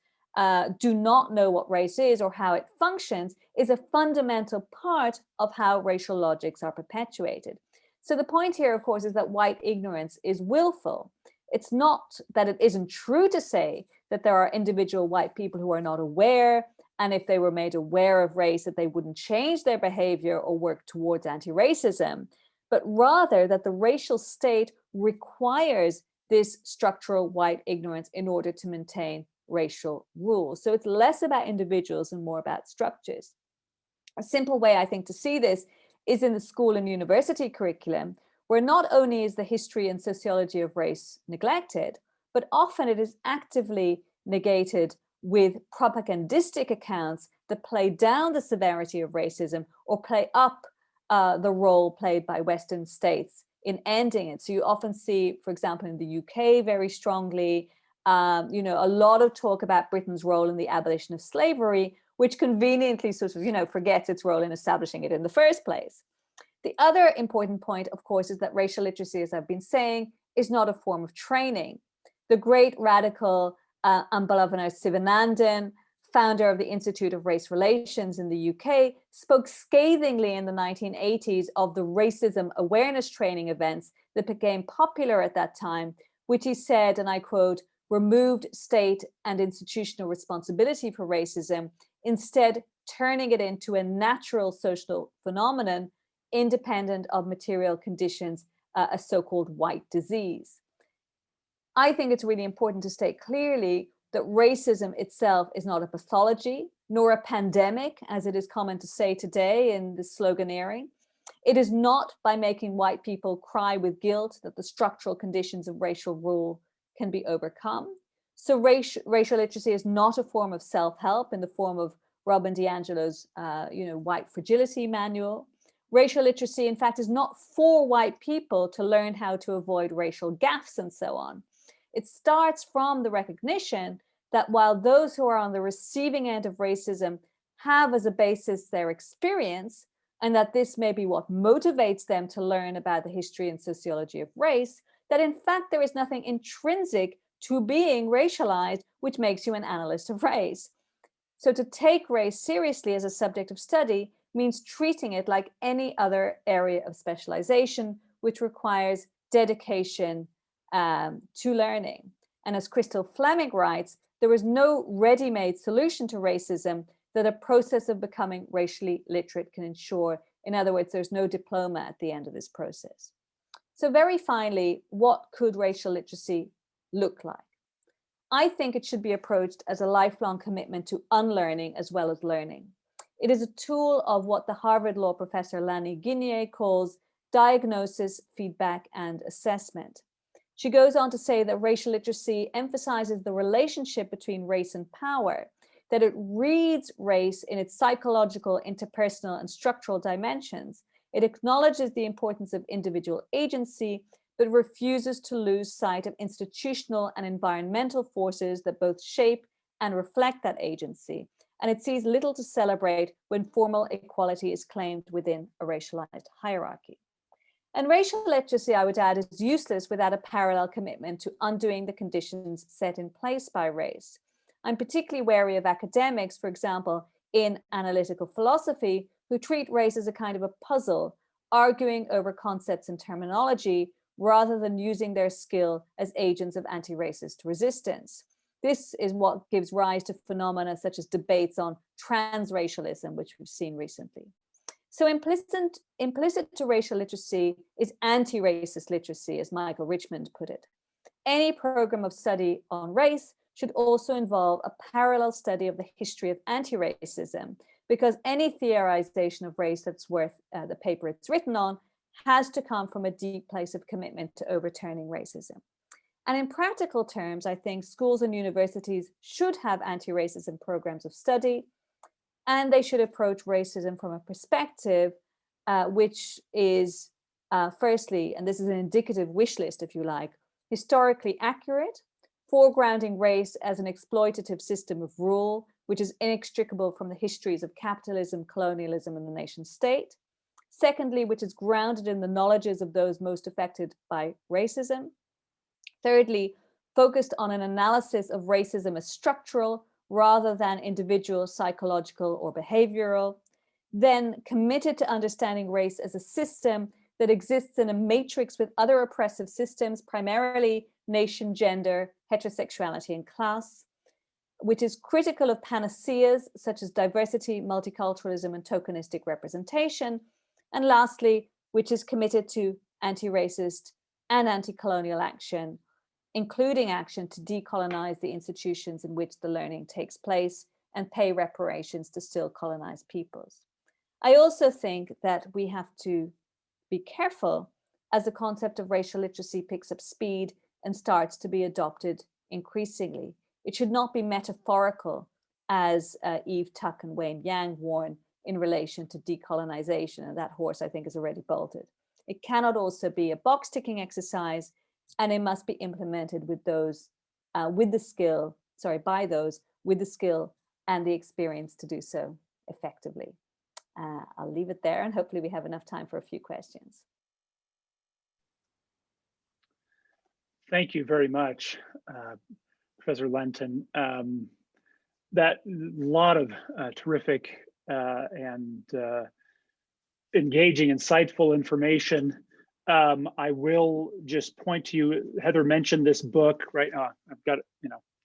do not know what race is or how it functions is a fundamental part of how racial logics are perpetuated. So the point here, of course, is that white ignorance is willful. It's not that it isn't true to say that there are individual white people who are not aware, and if they were made aware of race, that they wouldn't change their behavior or work towards anti-racism, but rather that the racial state requires this structural white ignorance in order to maintain racial rules. So it's less about individuals and more about structures. A simple way, I think, to see this is in the school and university curriculum, where not only is the history and sociology of race neglected, but often it is actively negated with propagandistic accounts that play down the severity of racism or play up the role played by Western states in ending it. So you often see, for example, in the UK very strongly, a lot of talk about Britain's role in the abolition of slavery, which conveniently sort of, forgets its role in establishing it in the first place. The other important point, of course, is that racial literacy, as I've been saying, is not a form of training. The great radical Ambalavana Sivanandan, founder of the Institute of Race Relations in the UK, spoke scathingly in the 1980s of the racism awareness training events that became popular at that time, which he said, and I quote, removed state and institutional responsibility for racism, instead turning it into a natural social phenomenon independent of material conditions, a so-called white disease. I think it's really important to state clearly that racism itself is not a pathology, nor a pandemic, as it is common to say today in the sloganeering. It is not by making white people cry with guilt that the structural conditions of racial rule can be overcome. So racial literacy is not a form of self-help in the form of Robin DiAngelo's white fragility manual. Racial literacy, in fact, is not for white people to learn how to avoid racial gaffes and so on. It starts from the recognition that while those who are on the receiving end of racism have as a basis their experience, and that this may be what motivates them to learn about the history and sociology of race, that in fact there is nothing intrinsic to being racialized which makes you an analyst of race. So to take race seriously as a subject of study means treating it like any other area of specialization, which requires dedication to learning. And as Crystal Fleming writes, there is no ready-made solution to racism that a process of becoming racially literate can ensure. In other words, there's no diploma at the end of this process. So very finally, what could racial literacy look like? I think it should be approached as a lifelong commitment to unlearning as well as learning. It is a tool of what the Harvard Law professor Lani Guinier calls diagnosis, feedback, and assessment. She goes on to say that racial literacy emphasizes the relationship between race and power, that it reads race in its psychological, interpersonal, and structural dimensions. It acknowledges the importance of individual agency, but refuses to lose sight of institutional and environmental forces that both shape and reflect that agency. And it sees little to celebrate when formal equality is claimed within a racialized hierarchy. And racial literacy, I would add, is useless without a parallel commitment to undoing the conditions set in place by race. I'm particularly wary of academics, for example, in analytical philosophy, who treat race as a kind of a puzzle, arguing over concepts and terminology, rather than using their skill as agents of anti-racist resistance. This is what gives rise to phenomena such as debates on transracialism, which we've seen recently. So implicit to racial literacy is anti-racist literacy, as Michael Richmond put it. Any program of study on race should also involve a parallel study of the history of anti-racism, because any theorization of race that's worth the paper it's written on has to come from a deep place of commitment to overturning racism. And in practical terms, I think schools and universities should have anti-racism programs of study, and they should approach racism from a perspective which is Firstly, and this is an indicative wish list, if you like, historically accurate, foregrounding race as an exploitative system of rule, which is inextricable from the histories of capitalism, colonialism, and the nation state. Secondly, which is grounded in the knowledges of those most affected by racism. Thirdly, focused on an analysis of racism as structural rather than individual, psychological, or behavioral. Then committed to understanding race as a system that exists in a matrix with other oppressive systems, primarily nation, gender, heterosexuality, and class, which is critical of panaceas such as diversity, multiculturalism, and tokenistic representation. And lastly, which is committed to anti-racist and anti-colonial action, including action to decolonize the institutions in which the learning takes place and pay reparations to still colonized peoples. I also think that we have to be careful as the concept of racial literacy picks up speed and starts to be adopted increasingly. It should not be metaphorical, as Eve Tuck and Wayne Yang warn in relation to decolonization, and that horse, I think, is already bolted. It cannot also be a box-ticking exercise, and it must be implemented with those, with the skill and the experience to do so effectively. I'll leave it there, and hopefully we have enough time for a few questions. Thank you very much, Professor Lentin. That lot of terrific and engaging, insightful information. I will just point to you. Heather mentioned this book, right? I've got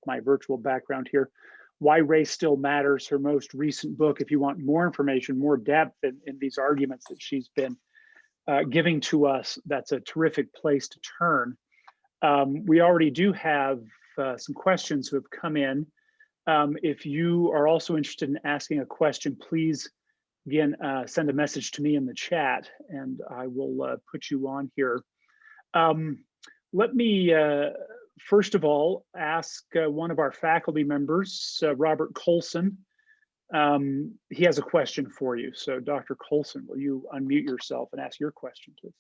my virtual background here. Why Race Still Matters, her most recent book. If you want more information, more depth in these arguments that she's been giving to us, that's a terrific place to turn. We already do have some questions who have come in. If you are also interested in asking a question, please, again, send a message to me in the chat and I will put you on here. Let me, first of all, ask one of our faculty members, Robert Colson. He has a question for you. So Dr. Colson, will you unmute yourself and ask your question, please?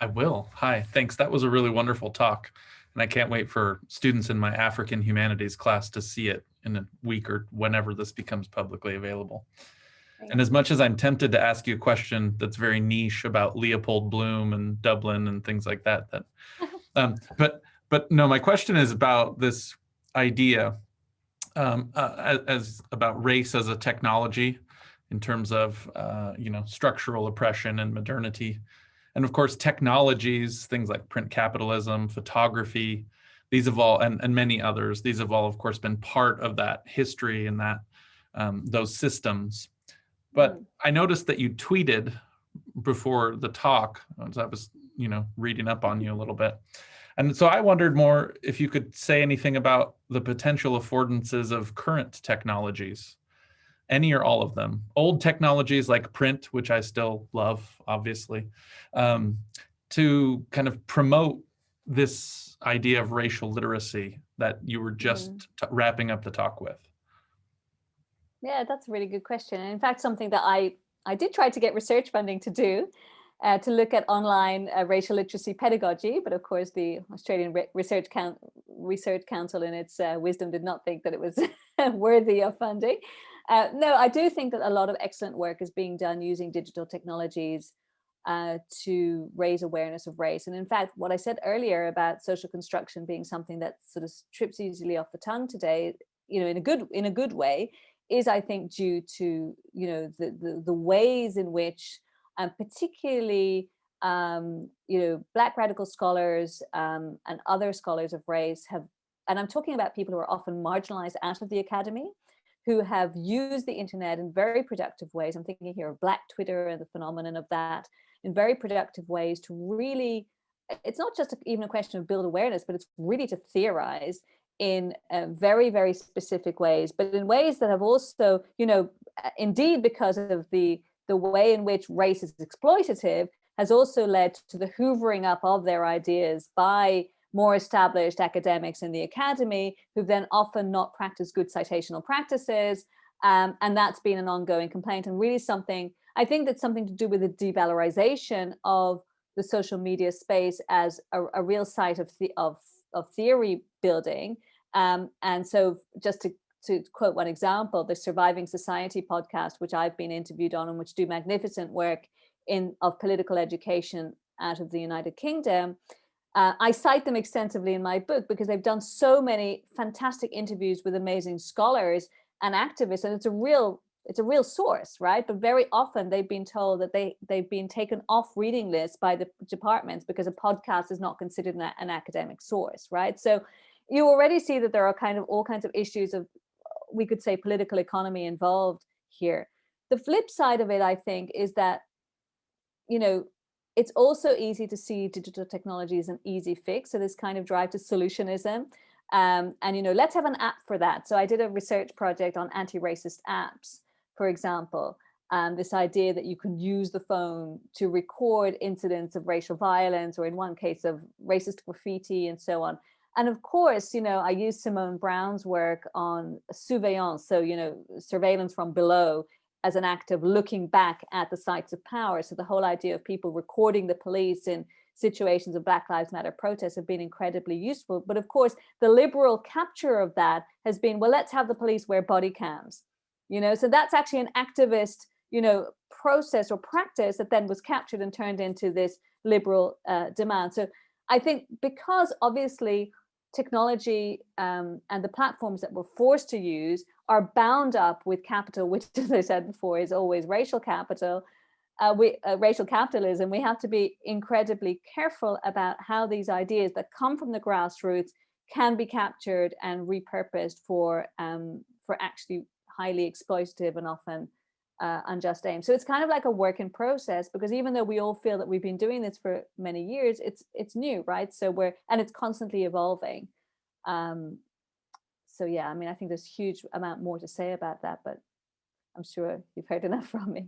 I will. Hi, thanks. That was a really wonderful talk. And I can't wait for students in my African humanities class to see it in a week or whenever this becomes publicly available. And as much as I'm tempted to ask you a question that's very niche about Leopold Bloom and Dublin and things like that, but no, my question is about this idea as about race as a technology in terms of structural oppression and modernity. And of course, technologies, things like print capitalism, photography, these have all, and many others, these have all, of course, been part of that history and that those systems. But I noticed that you tweeted before the talk, as I was, reading up on you a little bit. And so I wondered more if you could say anything about the potential affordances of current technologies, any or all of them. Old technologies like print, which I still love, obviously, to kind of promote this idea of racial literacy that you were just wrapping up the talk with. Yeah, that's a really good question. And in fact, something that I did try to get research funding to do, to look at online racial literacy pedagogy, but of course the Australian Research Council in its wisdom did not think that it was worthy of funding. No, I do think that a lot of excellent work is being done using digital technologies to raise awareness of race. And in fact, what I said earlier about social construction being something that sort of trips easily off the tongue today, in a good way, is I think due to the ways in which particularly Black radical scholars and other scholars of race have, and I'm talking about people who are often marginalized out of the academy, who have used the internet in very productive ways. I'm thinking here of Black Twitter and the phenomenon of that, in very productive ways to really, it's not just even a question of build awareness, but it's really to theorize in very, very specific ways, but in ways that have also, indeed because of the way in which race is exploitative, has also led to the hoovering up of their ideas by more established academics in the academy, who then often not practice good citational practices. And that's been an ongoing complaint, and really something I think that's something to do with the devalorization of the social media space as a real site of theory building. And so just to quote one example, the Surviving Society podcast, which I've been interviewed on and which do magnificent work of political education out of the United Kingdom, I cite them extensively in my book because they've done so many fantastic interviews with amazing scholars and activists, and it's a real source, right? But very often they've been told that they've been taken off reading lists by the departments because a podcast is not considered an academic source, right? So you already see that there are kind of all kinds of issues of, we could say, political economy involved here. The flip side of it, I think, is that, it's also easy to see digital technology as an easy fix. So this kind of drive to solutionism. And, let's have an app for that. So I did a research project on anti-racist apps, for example. This idea that you can use the phone to record incidents of racial violence, or in one case of racist graffiti and so on. And of course, I used Simone Brown's work on surveillance. So, surveillance from below, as an act of looking back at the sites of power. So the whole idea of people recording the police in situations of Black Lives Matter protests have been incredibly useful. But of course, the liberal capture of that has been, well, let's have the police wear body cams. So that's actually an activist, process or practice that then was captured and turned into this liberal demand. So I think because obviously technology and the platforms that we're forced to use are bound up with capital, which, as I said before, is always racial capital, racial capitalism. We have to be incredibly careful about how these ideas that come from the grassroots can be captured and repurposed for actually highly exploitative and often unjust aims. So it's kind of like a work in process, because even though we all feel that we've been doing this for many years, it's new, right? So it's constantly evolving. So yeah, I mean, I think there's a huge amount more to say about that, but I'm sure you've heard enough from me.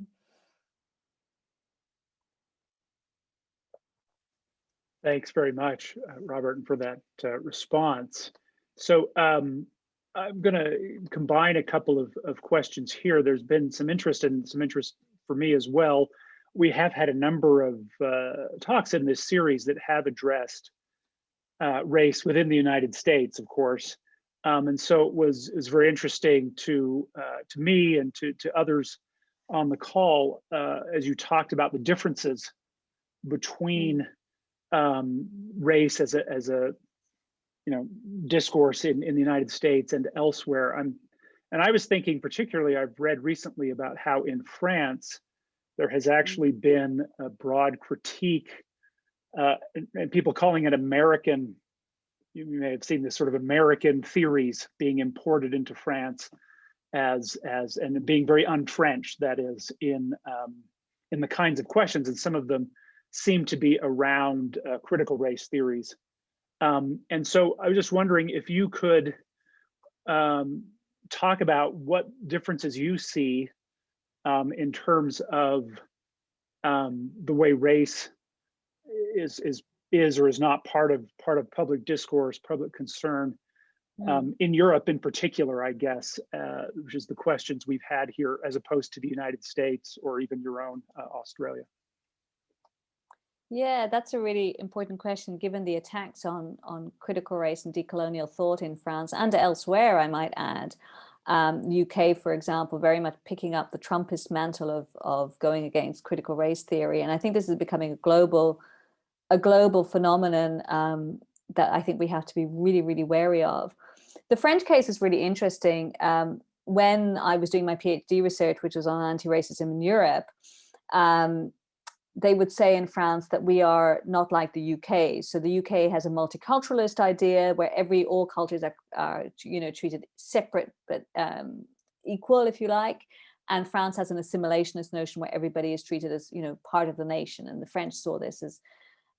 Thanks very much, Robert, for that response. So I'm going to combine a couple of questions here. There's been some interest for me as well. We have had a number of talks in this series that have addressed race within the United States, of course. And so it was very interesting to me and to others on the call as you talked about the differences between race as a discourse in the United States and elsewhere. And I was thinking particularly, I've read recently about how in France there has actually been a broad critique and people calling it American. You may have seen this sort of American theories being imported into France and being very un-French, that is, in the kinds of questions, and some of them seem to be around critical race theories. And so I was just wondering if you could talk about what differences you see in terms of the way race is or is not part of public discourse, public concern in Europe in particular, I guess, which is the questions we've had here, as opposed to the United States or even your own Australia. Yeah, that's a really important question, given the attacks on critical race and decolonial thought in France and elsewhere, I might add. UK, for example, very much picking up the Trumpist mantle of going against critical race theory. And I think this is becoming a global phenomenon that I think we have to be really, really wary of. The French case is really interesting. When I was doing my PhD research, which was on anti-racism in Europe, they would say in France that we are not like the UK. So the UK has a multiculturalist idea where all cultures are treated separate but equal, if you like. And France has an assimilationist notion where everybody is treated as part of the nation. And the French saw this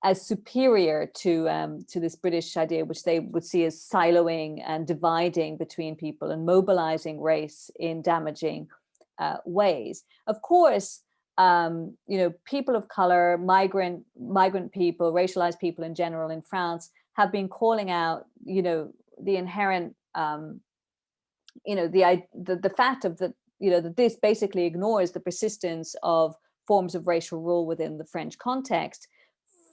as superior to this British idea, which they would see as siloing and dividing between people and mobilizing race in damaging ways. Of course, people of color, migrant people, racialized people in general in France have been calling out, the inherent, the fact of that, that this basically ignores the persistence of forms of racial rule within the French context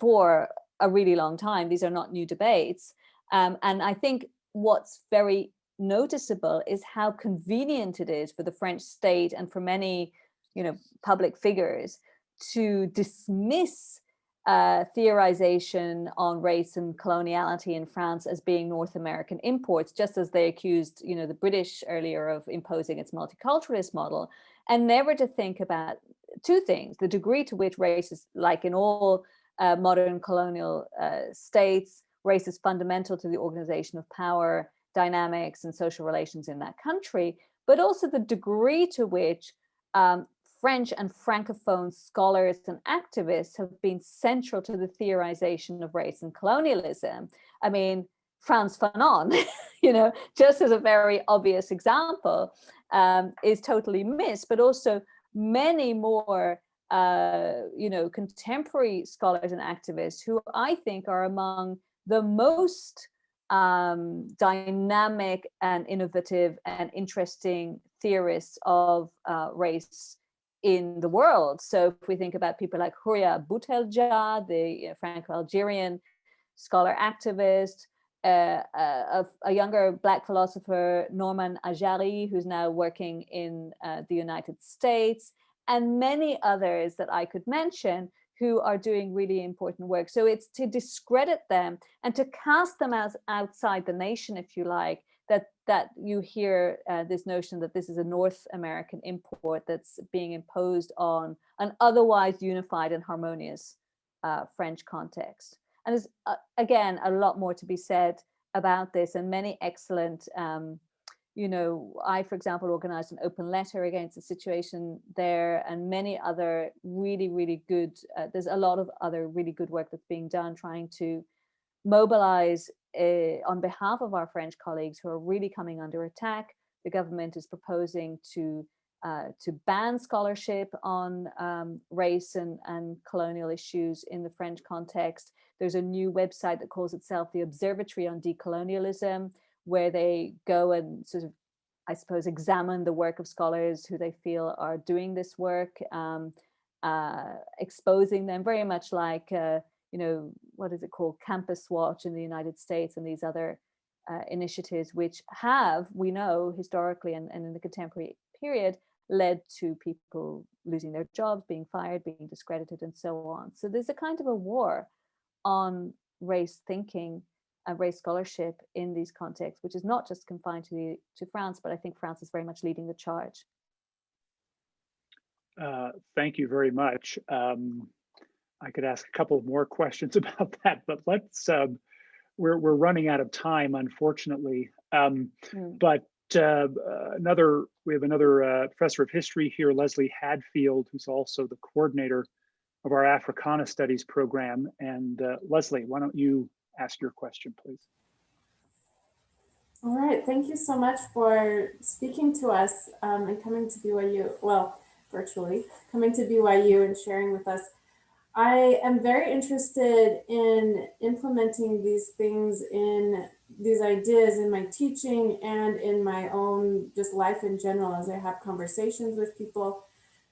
for a really long time. These are not new debates. And I think what's very noticeable is how convenient it is for the French state and for many, public figures to dismiss theorization on race and coloniality in France as being North American imports, just as they accused, the British earlier of imposing its multiculturalist model, and never to think about two things: the degree to which race is, like in all modern colonial states, race is fundamental to the organization of power dynamics and social relations in that country, but also the degree to which French and Francophone scholars and activists have been central to the theorization of race and colonialism. I mean, Frantz Fanon, just as a very obvious example, is totally missed, but also many more, contemporary scholars and activists who I think are among the most dynamic and innovative and interesting theorists of race in the world. So if we think about people like Houria Boutelja, the Franco-Algerian scholar activist, a younger Black philosopher, Norman Ajari, who's now working in the United States, and many others that I could mention who are doing really important work. So it's to discredit them and to cast them as outside the nation, if you like, that you hear this notion that this is a North American import that's being imposed on an otherwise unified and harmonious French context. And there's, again, a lot more to be said about this, and many excellent, I, for example, organized an open letter against the situation there, and many other really, really good, there's a lot of other really good work that's being done trying to mobilize on behalf of our French colleagues who are really coming under attack. The government is proposing to ban scholarship on race and colonial issues in the French context. There's a new website that calls itself the Observatory on Decolonialism, where they go and sort of, I suppose, examine the work of scholars who they feel are doing this work, exposing them, very much like what is it called, Campus Watch in the United States, and these other initiatives, which have, we know, historically and in the contemporary period, led to people losing their jobs, being fired, being discredited, and so on. So there's a kind of a war on race thinking and race scholarship in these contexts, which is not just confined to France, but I think France is very much leading the charge. Thank you very much. I could ask a couple of more questions about that, but let's, we're running out of time, unfortunately. But we have another professor of history here, Leslie Hadfield, who's also the coordinator of our Africana Studies program. And Leslie, why don't you ask your question, please? All right, thank you so much for speaking to us and coming to BYU, well, virtually, coming to BYU and sharing with us. I am very interested in implementing these things, in these ideas in my teaching and in my own just life in general as I have conversations with people.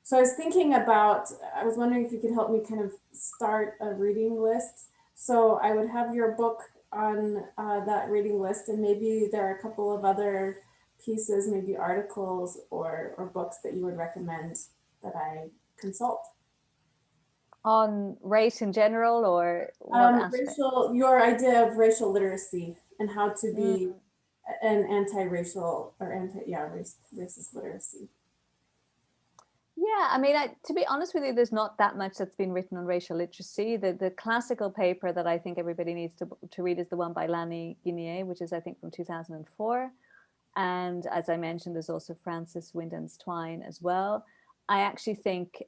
So I was thinking about, I was wondering if you could help me kind of start a reading list. So I would have your book on that reading list, and maybe there are a couple of other pieces, maybe articles or books that you would recommend that I consult. On race in general, or racial, your idea of racial literacy and how to be an anti-racial or racist literacy. Yeah, I mean, to be honest with you, there's not that much that's been written on racial literacy. The classical paper that I think everybody needs to read is the one by Lani Guinier, which is, I think, from 2004. And as I mentioned, there's also Francis Wyndham's Twine as well. I actually think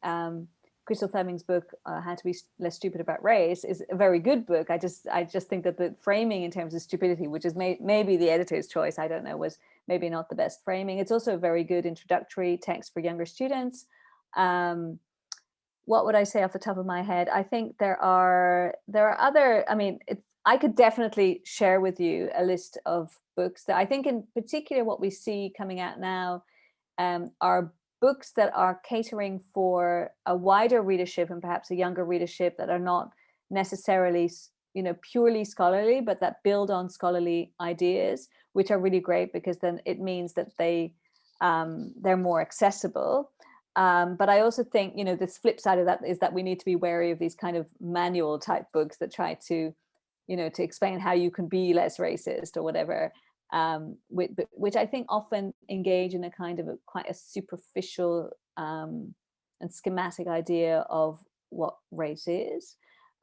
Crystal Fleming's book, How to Be Less Stupid About Race, is a very good book. I just think that the framing in terms of stupidity, which is maybe the editor's choice, I don't know, was maybe not the best framing. It's also a very good introductory text for younger students. What would I say off the top of my head? I think there are other, I mean, I could definitely share with you a list of books that I think in particular what we see coming out now are books that are catering for a wider readership and perhaps a younger readership that are not necessarily, you know, purely scholarly, but that build on scholarly ideas, which are really great because then it means that they're more accessible. But I also think, you know, this flip side of that is that we need to be wary of these kind of manual type books that try to, you know, to explain how you can be less racist or whatever, which I think often engage in a kind of quite a superficial and schematic idea of what race is.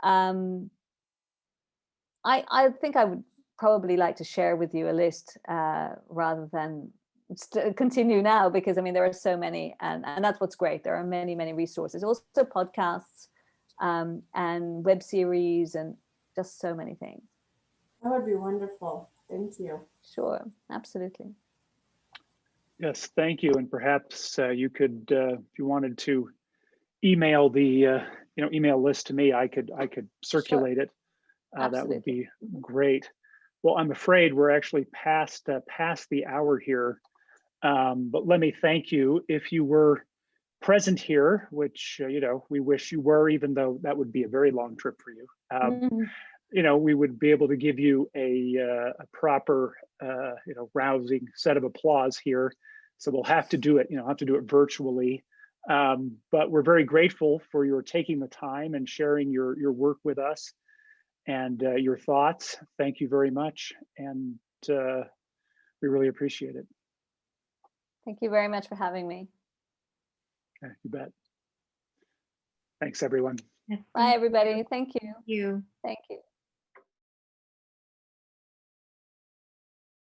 I think I would probably like to share with you a list rather than continue now, because I mean there are so many, and that's what's great. There are many resources, also podcasts and web series, and just so many things. That would be wonderful. Thank you. Sure, absolutely. Yes, thank you. And perhaps you could, if you wanted to, email the email list to me. I could circulate it. That would be great. Well, I'm afraid we're actually past the hour here. But let me thank you. If you were present here, which you know, we wish you were, even though that would be a very long trip for you. You know, we would be able to give you a proper, you know, rousing set of applause here. So we'll have to do it, you know, have to do it virtually. But we're very grateful for your taking the time and sharing your work with us and your thoughts. Thank you very much. And we really appreciate it. Thank you very much for having me. Yeah, you bet. Thanks, everyone. Bye, everybody. Thank you. You. Thank you.